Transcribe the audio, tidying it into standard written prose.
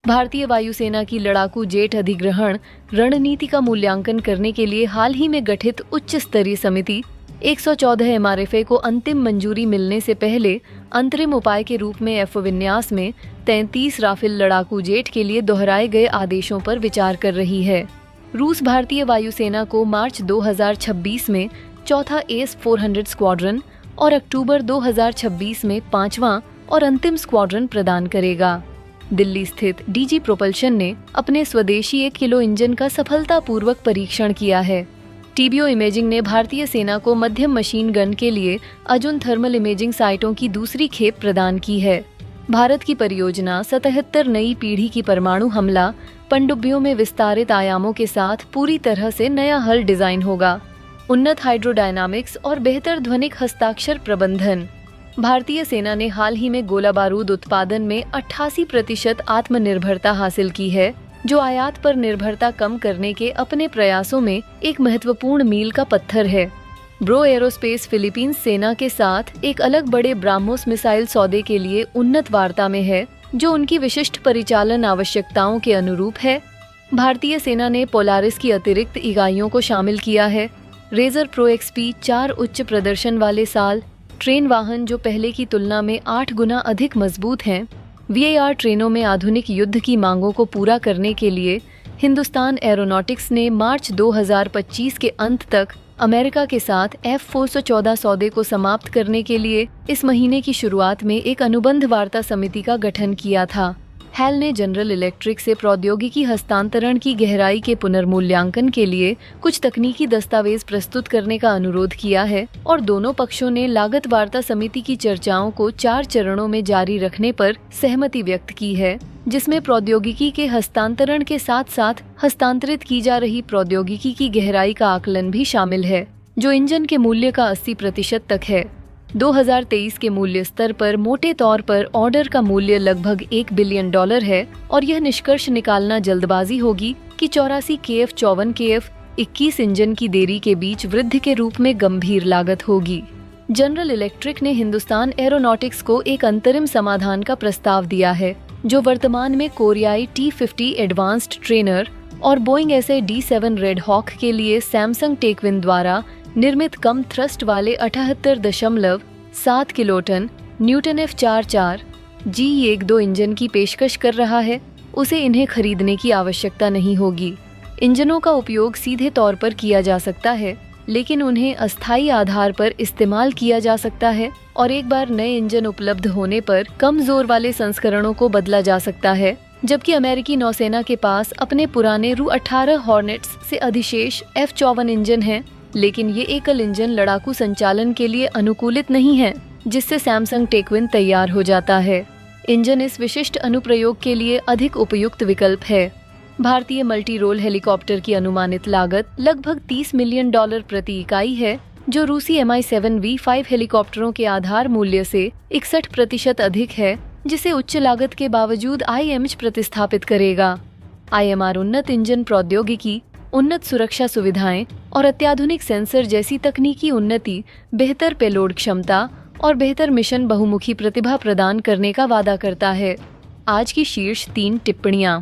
भारतीय वायुसेना की लड़ाकू जेट अधिग्रहण रणनीति का मूल्यांकन करने के लिए हाल ही में गठित उच्च स्तरीय समिति 114 MRFA को अंतिम मंजूरी मिलने से पहले अंतरिम उपाय के रूप में F विन्यास में 33 राफेल लड़ाकू जेट के लिए दोहराए गए आदेशों पर विचार कर रही है। रूस भारतीय वायुसेना को मार्च 2026 में चौथा AS-400 स्क्वाड्रन और अक्टूबर 2026 में 5वां और अंतिम स्क्वाड्रन प्रदान करेगा। दिल्ली स्थित DG प्रोपल्शन ने अपने स्वदेशी 1 किलो इंजन का सफलतापूर्वक परीक्षण किया है। TBO इमेजिंग ने भारतीय सेना को मध्यम मशीन गन के लिए अर्जुन थर्मल इमेजिंग साइटों की दूसरी खेप प्रदान की है। भारत की परियोजना 77 नई पीढ़ी की परमाणु हमला पनडुब्बियों में विस्तारित आयामों के साथ पूरी तरह से नया हल डिजाइन होगा। उन्नत हाइड्रोडायनामिक्स और बेहतर ध्वनिक हस्ताक्षर प्रबंधन। भारतीय सेना ने हाल ही में गोला बारूद उत्पादन में 88% आत्मनिर्भरता हासिल की है, जो आयात पर निर्भरता कम करने के अपने प्रयासों में एक महत्वपूर्ण मील का पत्थर है। ब्रो एरोस्पेस फिलीपींस सेना के साथ एक अलग बड़े ब्राह्मोस मिसाइल सौदे के लिए उन्नत वार्ता में है, जो उनकी विशिष्ट परिचालन आवश्यकताओं के अनुरूप है। भारतीय सेना ने पोलारिस की अतिरिक्त इकाइयों को शामिल किया है। रेजर प्रो XP 4 उच्च प्रदर्शन वाले साल ट्रेन वाहन जो पहले की तुलना में 8 गुना अधिक मजबूत हैं। VAR ट्रेनों में आधुनिक युद्ध की मांगों को पूरा करने के लिए हिंदुस्तान एरोनॉटिक्स ने मार्च 2025 के अंत तक अमेरिका के साथ F-414 सौदे को समाप्त करने के लिए इस महीने की शुरुआत में एक अनुबंध वार्ता समिति का गठन किया था। हैल ने जनरल इलेक्ट्रिक से प्रौद्योगिकी हस्तांतरण की गहराई के पुनर्मूल्यांकन के लिए कुछ तकनीकी दस्तावेज प्रस्तुत करने का अनुरोध किया है और दोनों पक्षों ने लागत वार्ता समिति की चर्चाओं को 4 चरणों में जारी रखने पर सहमति व्यक्त की है, जिसमें प्रौद्योगिकी के हस्तांतरण के साथ साथ हस्तांतरित की जा रही प्रौद्योगिकी की गहराई का आकलन भी शामिल है, जो इंजन के मूल्य का 80% तक है। 2023 के मूल्य स्तर पर मोटे तौर पर ऑर्डर का मूल्य लगभग $1 बिलियन है और यह निष्कर्ष निकालना जल्दबाजी होगी कि 84 KF 54 KF 21 इंजन की देरी के बीच वृद्धि के रूप में गंभीर लागत होगी। जनरल इलेक्ट्रिक ने हिंदुस्तान एरोनॉटिक्स को एक अंतरिम समाधान का प्रस्ताव दिया है, जो वर्तमान में कोरियाई T-50 एडवांस्ड ट्रेनर और बोइंग SA-D7 रेड हॉक के लिए सैमसंग टेकविन द्वारा निर्मित कम थ्रस्ट वाले 78.7 kiloton Newton F44 G12 engine की पेशकश कर रहा है। उसे इन्हें खरीदने की आवश्यकता नहीं होगी। इंजनों का उपयोग सीधे तौर पर किया जा सकता है, लेकिन उन्हें अस्थायी आधार पर इस्तेमाल किया जा सकता है और एक बार नए इंजन उपलब्ध होने पर कम जोर वाले संस्करणों को बदला जा सकता है। जबकि अमेरिकी नौसेना के पास अपने पुराने RU-18 हॉर्नेट्स से अधिशेष F-54 इंजन हैं, लेकिन ये एकल इंजन लड़ाकू संचालन के लिए अनुकूलित नहीं है, जिससे सैमसंग टेकविन तैयार हो जाता है। इंजन इस विशिष्ट अनुप्रयोग के लिए अधिक उपयुक्त विकल्प है। भारतीय मल्टी रोल हेलीकॉप्टर की अनुमानित लागत लगभग $30 मिलियन प्रति इकाई है, जो रूसी Mi-7 V5 हेलीकॉप्टरों के आधार मूल्य से 61% अधिक है, जिसे उच्च लागत के बावजूद IMH प्रतिस्थापित करेगा। IMR उन्नत इंजन प्रौद्योगिकी, उन्नत सुरक्षा सुविधाएं और अत्याधुनिक सेंसर जैसी तकनीकी उन्नति बेहतर पेलोड क्षमता और बेहतर मिशन बहुमुखी प्रतिभा प्रदान करने का वादा करता है। आज की शीर्ष 3 टिप्पणियां।